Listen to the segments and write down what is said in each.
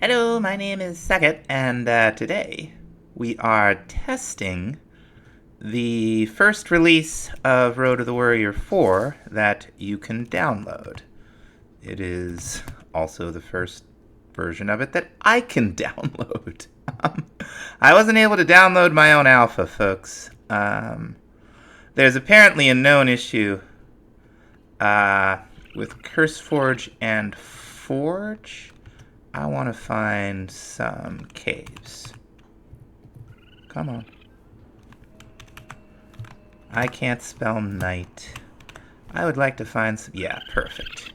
Hello, my name is Sagat, and today we are testing the first release of Road to the Worrier 4 that you can download. It is also the first version of it that I can download. I wasn't able to download my own alpha, folks. There's apparently a known issue with Curseforge and Forge. I want to find some caves. Come on. I can't spell night. I would like to find some... Yeah, perfect.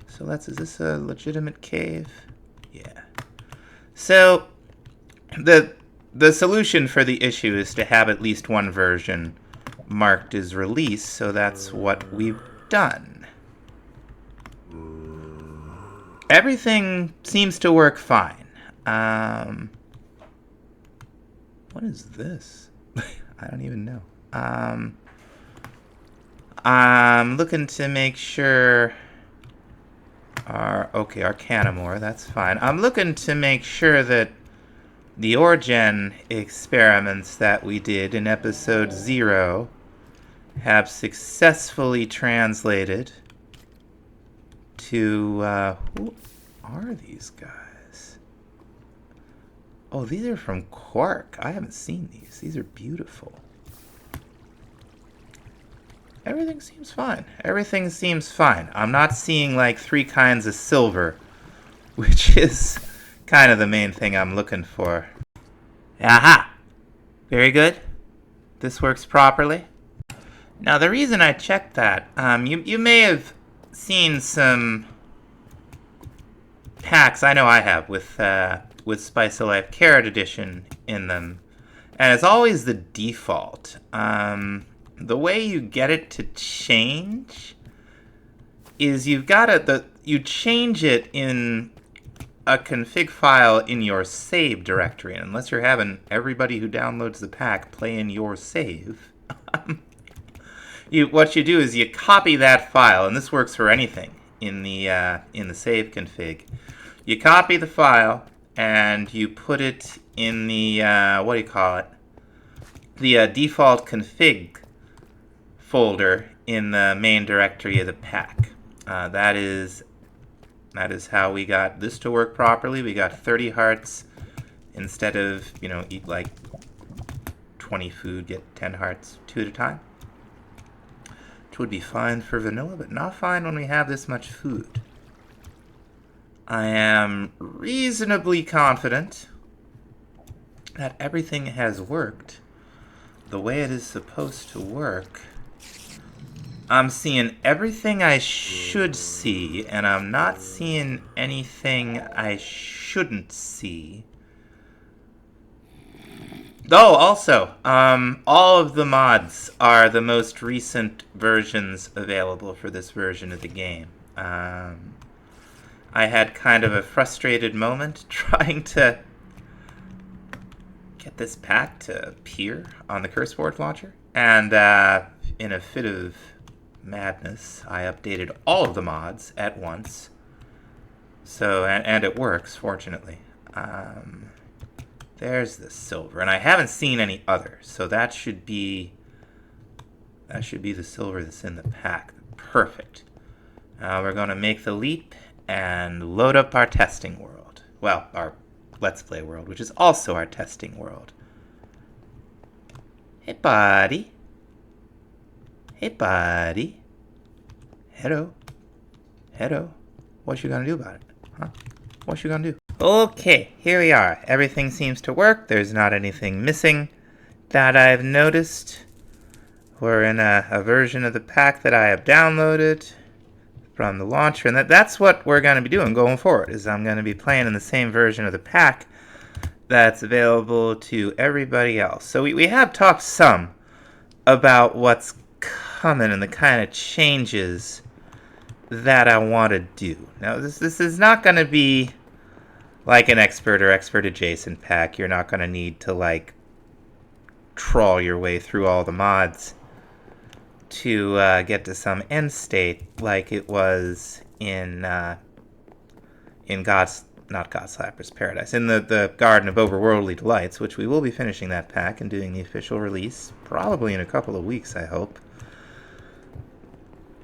So is this a legitimate cave? Yeah. So, the solution for the issue is to have at least one version marked as release, so that's what we've done. Everything seems to work fine. What is this? I don't even know. I'm looking to make sure... Arcanamore, that's fine. I'm looking to make sure that the Orgen experiments that we did in episode 0 have successfully translated to, who are these guys? Oh, these are from Quark. I haven't seen these. These are beautiful. Everything seems fine. Everything seems fine. I'm not seeing like 3 kinds of silver, which is kind of the main thing I'm looking for. Aha! Very good. This works properly. Now, the reason I checked that, you may have seen some packs, I know I have, with Spice of Life Carrot Edition in them. And it's always the default. The way you get it to change is you change it in a config file in your save directory. And unless you're having everybody who downloads the pack play in your save, what you do is you copy that file, and this works for anything in the save config. You copy the file and you put it in the the default config folder in the main directory of the pack. That is how we got this to work properly. We got 30 hearts instead of, eat like 20 food, get 10 hearts 2 at a time. Which would be fine for vanilla, but not fine when we have this much food. I am reasonably confident that everything has worked the way it is supposed to work. I'm seeing everything I should see, and I'm not seeing anything I shouldn't see. Oh, also, all of the mods are the most recent versions available for this version of the game. I had kind of a frustrated moment trying to get this pack to appear on the Curseforge launcher, and in a fit of madness, I updated all of the mods at once. So, and it works, fortunately. There's the silver, and I haven't seen any others, so that should be the silver that's in the pack. Perfect. Now we're going to make the leap and load up our testing world. Well, our Let's Play world, which is also our testing world. Hey, buddy. Hey, buddy. Hello. Hello. What you gonna do about it? Huh? What you gonna do? Okay, here we are. Everything seems to work. There's not anything missing that I've noticed. We're in a version of the pack that I have downloaded from the launcher, and that's what we're going to be doing going forward, is I'm going to be playing in the same version of the pack that's available to everybody else. So we have talked some about what's coming and the kind of changes that I want to do. Now, this is not going to be like an expert or expert adjacent pack. You're not going to need to, like, trawl your way through all the mods to get to some end state like it was in in not Godslapper's Paradise, in the Garden of Overworldly Delights, which we will be finishing that pack and doing the official release, probably in a couple of weeks, I hope.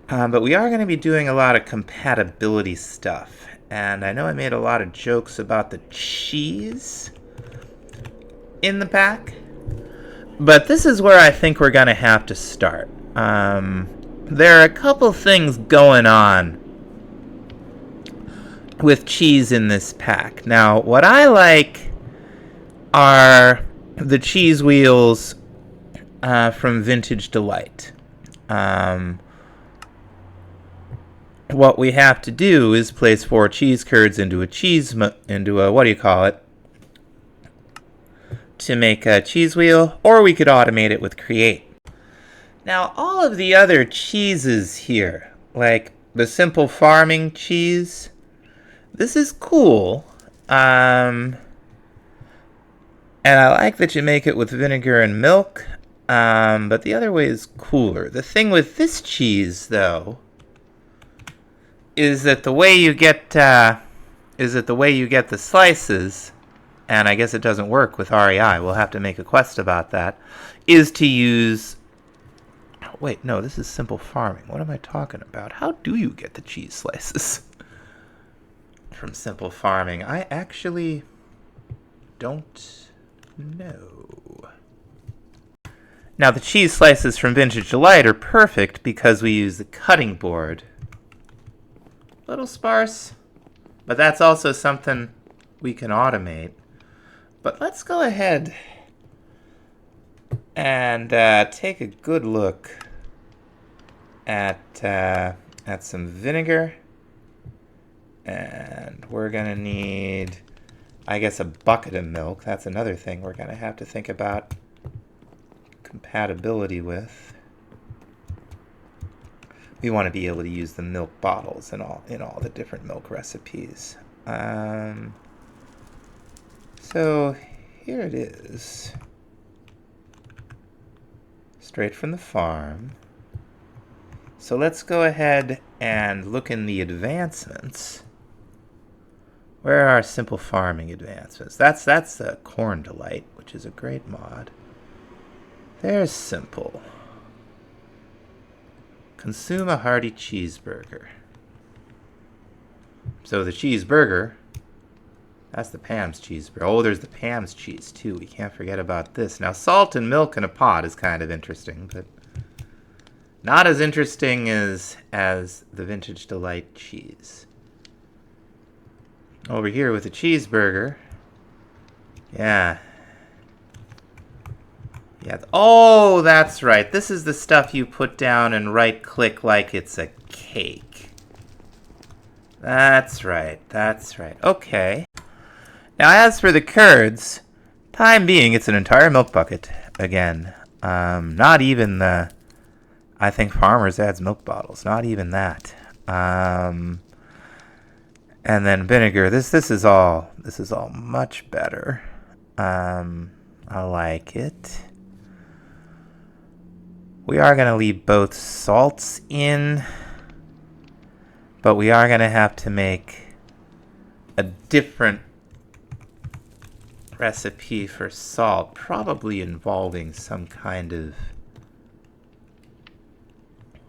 But we are going to be doing a lot of compatibility stuff, and I know I made a lot of jokes about the cheese in the pack, but this is where I think we're going to have to start. There are a couple things going on with cheese in this pack. Now, what I like are the cheese wheels from Vintage Delight. What we have to do is place 4 cheese curds into a what do you call it, to make a cheese wheel, or we could automate it with Create. Now, all of the other cheeses here, like the Simple Farming cheese, this is cool, and I like that you make it with vinegar and milk, but the other way is cooler. The thing with this cheese, though, is that the way you get the slices, and I guess it doesn't work with REI, we'll have to make a quest about that, is to use... Wait, no, this is Simple Farming. What am I talking about? How do you get the cheese slices from Simple Farming? I actually don't know. Now, the cheese slices from Vintage Delight are perfect because we use the cutting board. A little sparse, but that's also something we can automate. But let's go ahead and take a good look at some vinegar. And we're going to need, I guess, a bucket of milk. That's another thing we're going to have to think about compatibility with. We want to be able to use the milk bottles in all the different milk recipes. So here it is. Straight from the farm. So let's go ahead and look in the advancements. Where are Simple Farming advancements? That's the Corn Delight, which is a great mod. There's Simple. Consume a hearty cheeseburger. So the cheeseburger, that's the Pam's cheeseburger. Oh, there's the Pam's cheese too. We can't forget about this. Now, salt and milk in a pot is kind of interesting, but not as interesting as the Vintage Delight cheese. Over here with the cheeseburger, yeah. Oh, that's right. This is the stuff you put down and right-click like it's a cake. That's right. Okay. Now, as for the curds, time being, it's an entire milk bucket again. Not even the... I think Farmers adds milk bottles. Not even that. And then vinegar. This is all much better. I like it. We are going to leave both salts in, but we are going to have to make a different recipe for salt, probably involving some kind of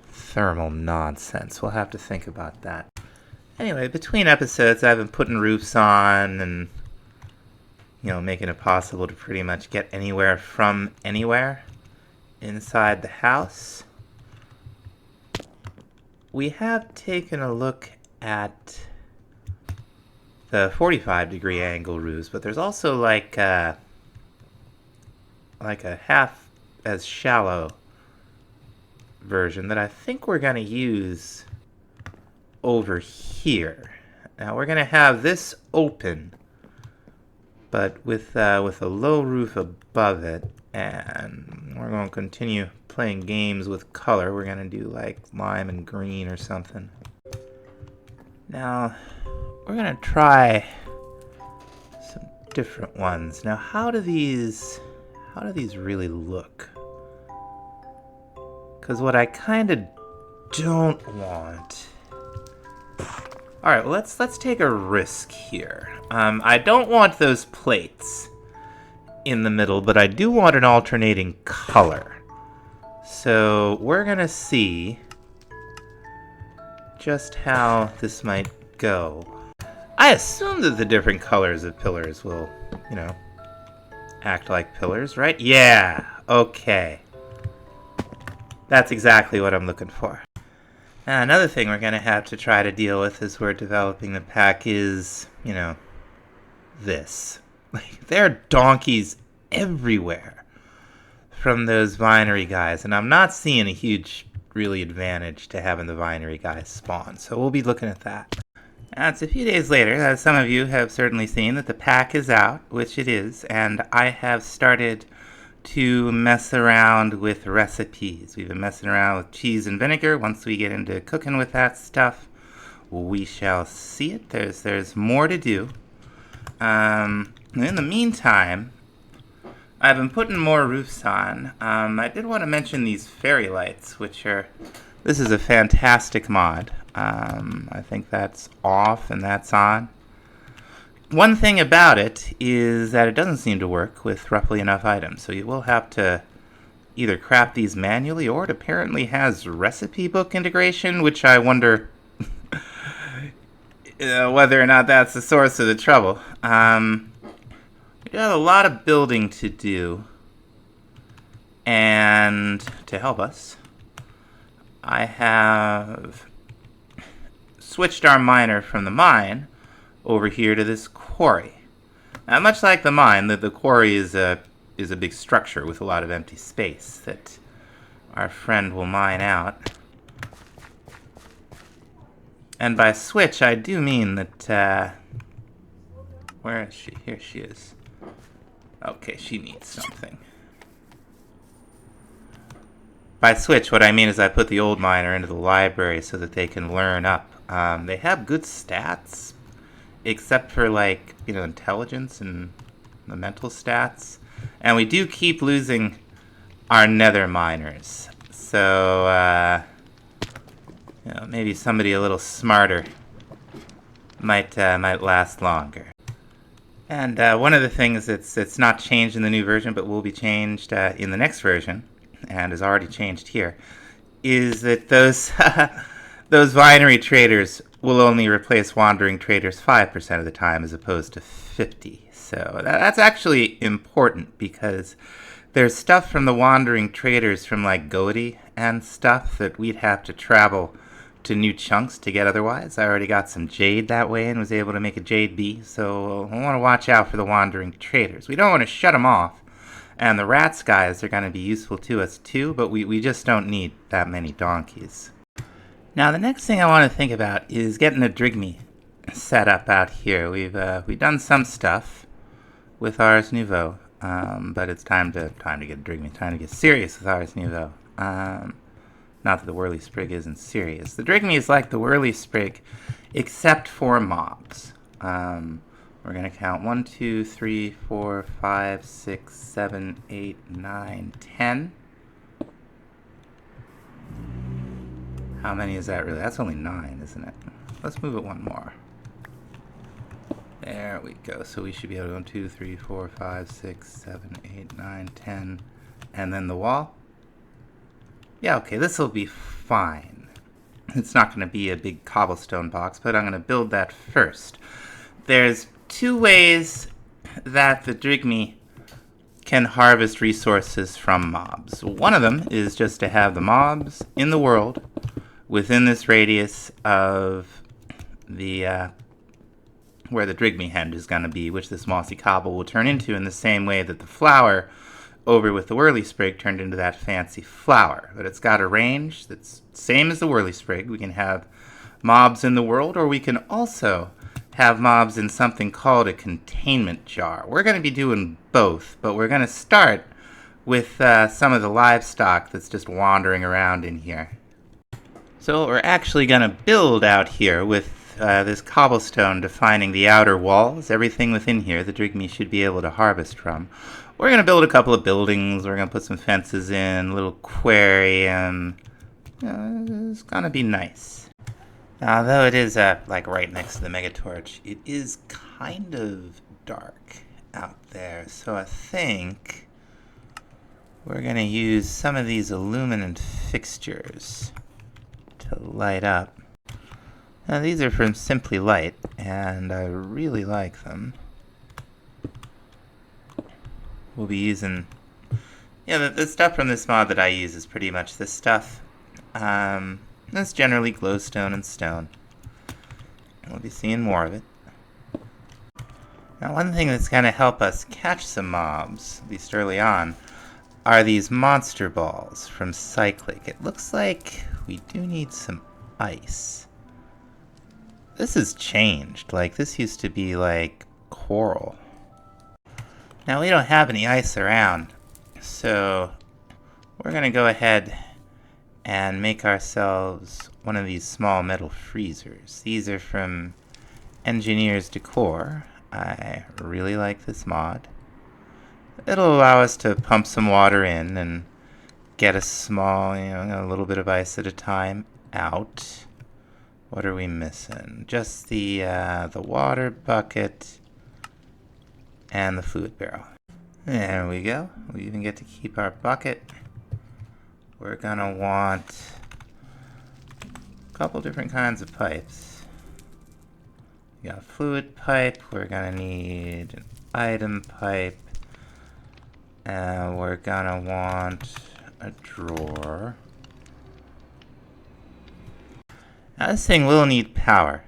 thermal nonsense. We'll have to think about that. Anyway, between episodes, I've been putting roofs on and, making it possible to pretty much get anywhere from anywhere inside the house. We have taken a look at the 45-degree angle roofs, but there's also like a half as shallow version that I think we're going to use over here. Now we're going to have this open, but with a low roof above it, and we're going to continue playing games with color. We're going to do like lime and green or something. Now, we're going to try some different ones. Now, how do these really look? Because what I kind of don't want Alright, well, let's take a risk here. I don't want those plates in the middle, but I do want an alternating color. So we're gonna see just how this might go. I assume that the different colors of pillars will, you know, act like pillars, right? Yeah, okay. That's exactly what I'm looking for. Now, another thing we're gonna have to try to deal with as we're developing the pack is, you know, this. Like, there are donkeys everywhere from those vinery guys, and I'm not seeing a huge, really, advantage to having the vinery guys spawn, so we'll be looking at that. Now, it's a few days later, as some of you have certainly seen, that the pack is out, which it is, and I have started to mess around with recipes. We've been messing around with cheese and vinegar. Once we get into cooking with that stuff, we shall see it. There's more to do. In the meantime, I've been putting more roofs on. I did want to mention these fairy lights, which are... This is a fantastic mod. I think that's off and that's on. One thing about it is that it doesn't seem to work with roughly enough items, so you will have to either craft these manually, or it apparently has recipe book integration, which I wonder whether or not that's the source of the trouble. We got a lot of building to do, and to help us, I have switched our miner from the mine over here to this quarry. Now, much like the mine, the quarry is a big structure with a lot of empty space that our friend will mine out. And by switch, I do mean that, where is she? Here she is. Okay, she needs something. By switch, what I mean is I put the old miner into the library so that they can learn up. They have good stats, except for, like, you know, intelligence and the mental stats. And we do keep losing our nether miners. So, you know, maybe somebody a little smarter might last longer. And one of the things that's not changed in the new version, but will be changed in the next version, and is already changed here, is that those those vinery traders will only replace wandering traders 5% of the time as opposed to 50. So that's actually important, because there's stuff from the wandering traders from, like, Goaty and stuff that we'd have to travel to new chunks to get otherwise. I already got some jade that way and was able to make a jade bee, so we want to watch out for the wandering traders. We don't want to shut them off, and the rats guys are going to be useful to us too, but we just don't need that many donkeys. Now, the next thing I want to think about is getting a Drygmy set up out here. We've done some stuff with Ars Nouveau, but it's time to get a Drygmy. Time to get serious with Ars Nouveau. Not that the Whirly Sprig isn't serious. The Drygmy is like the Whirly Sprig, except for mobs. We're going to count 1, 2, 3, 4, 5, 6, 7, 8, 9, 10. How many is that really? That's only 9, isn't it? Let's move it one more. There we go. So we should be able to go 2, 3, 4, 5, 6, 7, 8, 9, 10. And then the wall. Yeah, okay, this will be fine. It's not going to be a big cobblestone box, but I'm going to build that first. There's 2 ways that the Drygmy can harvest resources from mobs. One of them is just to have the mobs in the world within this radius of the where the Drygmy hen is going to be, which this mossy cobble will turn into, in the same way that the flower over with the Whirly Sprig turned into that fancy flower. But it's got a range that's same as the Whirly Sprig. We can have mobs in the world, or we can also have mobs in something called a containment jar. We're going to be doing both, but we're going to start with some of the livestock that's just wandering around in here. So what we're actually going to build out here with this cobblestone defining the outer walls, everything within here the Drygmy should be able to harvest from. We're going to build a couple of buildings. We're going to put some fences in, a little aquarium. It's going to be nice. Although it is like right next to the megatorch, it is kind of dark out there. So I think we're gonna use some of these aluminum fixtures to light up. Now these are from Simply Light, and I really like them. We'll be using, the stuff from this mod that I use is pretty much this stuff. That's generally glowstone and stone. We'll be seeing more of it. Now one thing that's gonna help us catch some mobs, at least early on, are these monster balls from Cyclic. It looks like we do need some ice. This has changed. Like, this used to be like coral. Now we don't have any ice around, so we're gonna go ahead and make ourselves one of these small metal freezers. These are from Engineer's Decor. I really like this mod. It'll allow us to pump some water in and get a small, a little bit of ice at a time out. What are we missing? Just the water bucket and the fluid barrel. There we go. We even get to keep our bucket. We're gonna want a couple different kinds of pipes. We got a fluid pipe. We're gonna need an item pipe. We're gonna want a drawer. Now this thing will need power.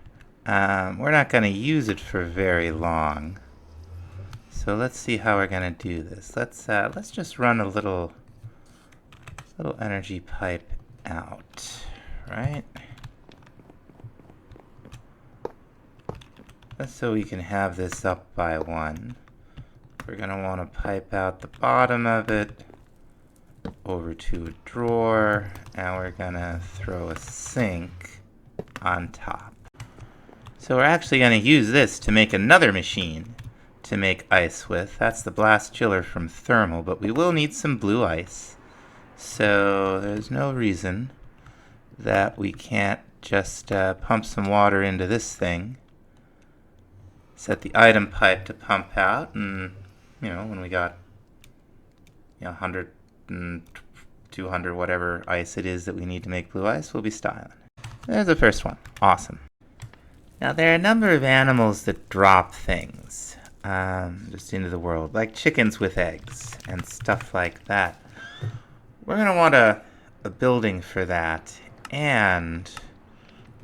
We're not gonna use it for very long. So let's see how we're gonna do this. Let's just run a little energy pipe out, right? Just so we can have this up by one. We're gonna want to pipe out the bottom of it over to a drawer, and we're gonna throw a sink on top. So we're actually gonna use this to make another machine to make ice with. That's the blast chiller from Thermal, but we will need some blue ice. So there's no reason that we can't just pump some water into this thing. Set the item pipe to pump out, and when we got 100 and 200 whatever ice it is that we need to make blue ice, we'll be styling. There's the first one. Awesome. Now there are a number of animals that drop things just into the world, like chickens with eggs and stuff like that. We're going to want a building for that, and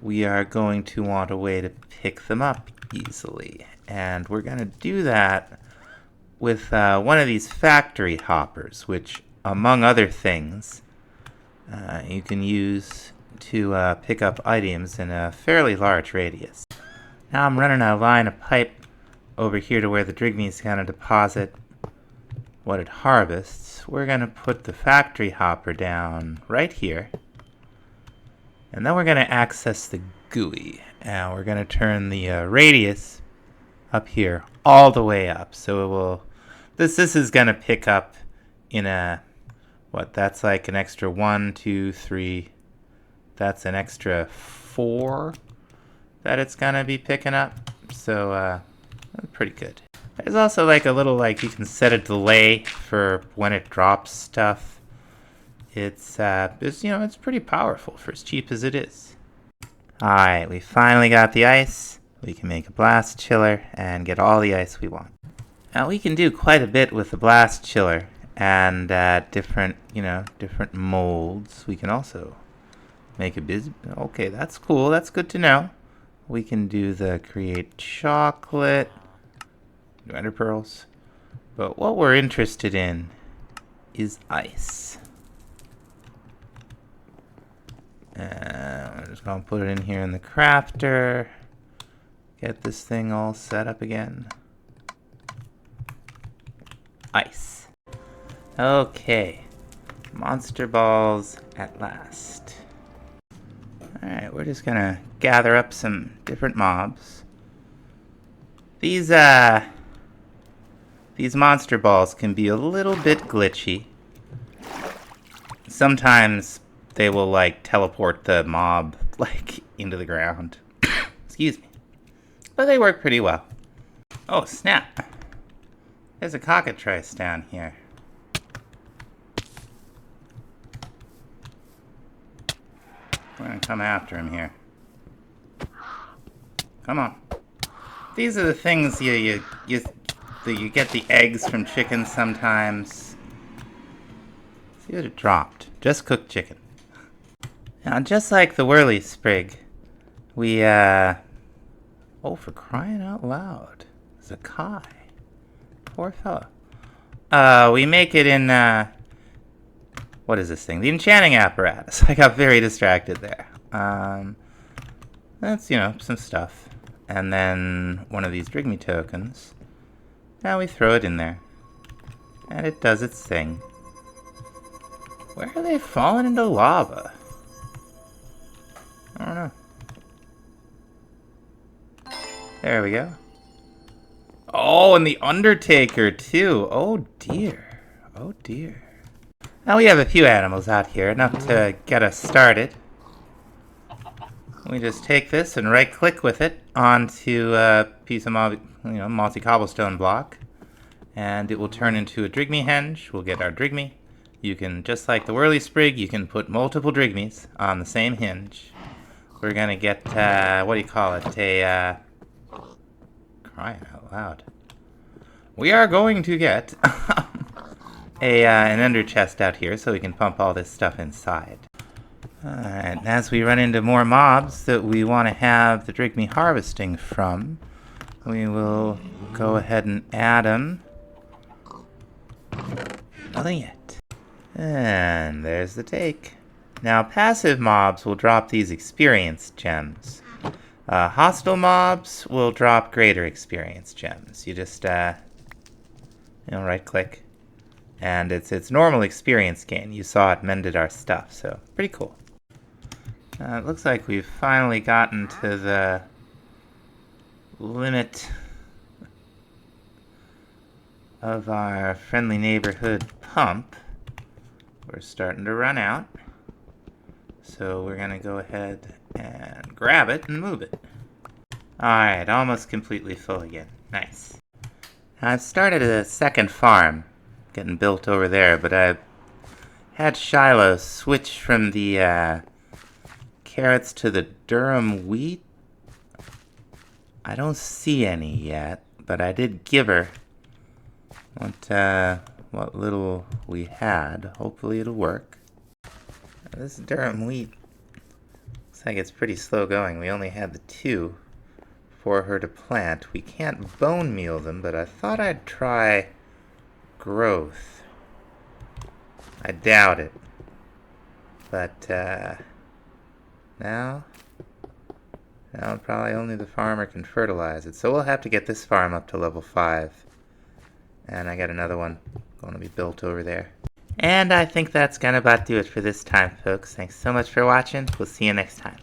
we are going to want a way to pick them up easily. And we're going to do that with one of these factory hoppers, which, among other things, you can use to pick up items in a fairly large radius. Now I'm running a line of pipe over here to where the Drygmy is going to deposit what it harvests. We're going to put the factory hopper down right here. And then we're going to access the GUI. And we're going to turn the radius up here all the way up. So it will, this is going to pick up in a, that's like an extra 1, 2, 3, that's an extra 4 that it's going to be picking up. So pretty good. There's also like a little, you can set a delay for when it drops stuff. It's pretty powerful for as cheap as it is. Alright, we finally got the ice. We can make a blast chiller and get all the ice we want. Now we can do quite a bit with the blast chiller and different molds. We can also make a okay, that's cool. That's good to know. We can do the create chocolate, ender pearls. But what we're interested in is ice. And we're just going to put it in here in the crafter. Get this thing all set up again. Ice. Okay. Monster balls at last. Alright, we're just going to gather up some different mobs. These monster balls can be a little bit glitchy. Sometimes they will teleport the mob like, into the ground. Excuse me. But they work pretty well. Oh, snap. There's a cockatrice down here. We're gonna come after him here. Come on. These are the things you get the eggs from chickens sometimes. See what it dropped. Just cooked chicken. Now, just like the whirly sprig, we, oh, for crying out loud. Zakai. Poor fellow. We make it in, what is this thing? The enchanting apparatus. I got very distracted there. That's, you know, some stuff. And then one of these Drygmy tokens. Now we throw it in there. And it does its thing. Where are they falling into lava? I don't know. There we go. Oh, and the Undertaker too. Oh dear. Oh dear. Now we have a few animals out here, enough to get us started. We just take this and right-click with it onto a piece of mossy cobblestone block, and it will turn into a Drygmy henge. We'll get our Drygmy. You can, just like the whirly sprig, you can put multiple Drygmys on the same hinge. We're gonna get, what do you call it? Crying out loud. We are going to get an ender chest out here so we can pump all this stuff inside. Alright, and as we run into more mobs that we want to have the Drygmy harvesting from, we will go ahead and add them. Nothing yet. And there's the take. Now, passive mobs will drop these experience gems. Hostile mobs will drop greater experience gems. You just, right-click. And it's normal experience gain. You saw it mended our stuff, so pretty cool. It looks like we've finally gotten to the limit of our friendly neighborhood pump. We're starting to run out. So we're going to go ahead and grab it and move it. Alright, almost completely full again. Nice. I've started a second farm getting built over there, but I've had Shiloh switch from the carrots to the durum wheat. I don't see any yet, but I did give her what little we had. Hopefully it'll work. This durum wheat looks like it's pretty slow going. We only had the 2 for her to plant. We can't bone meal them, but I thought I'd try growth. I doubt it. But now probably only the farmer can fertilize it. So we'll have to get this farm up to level 5. And I got another one going to be built over there. And I think that's gonna about do it for this time, folks. Thanks so much for watching. We'll see you next time.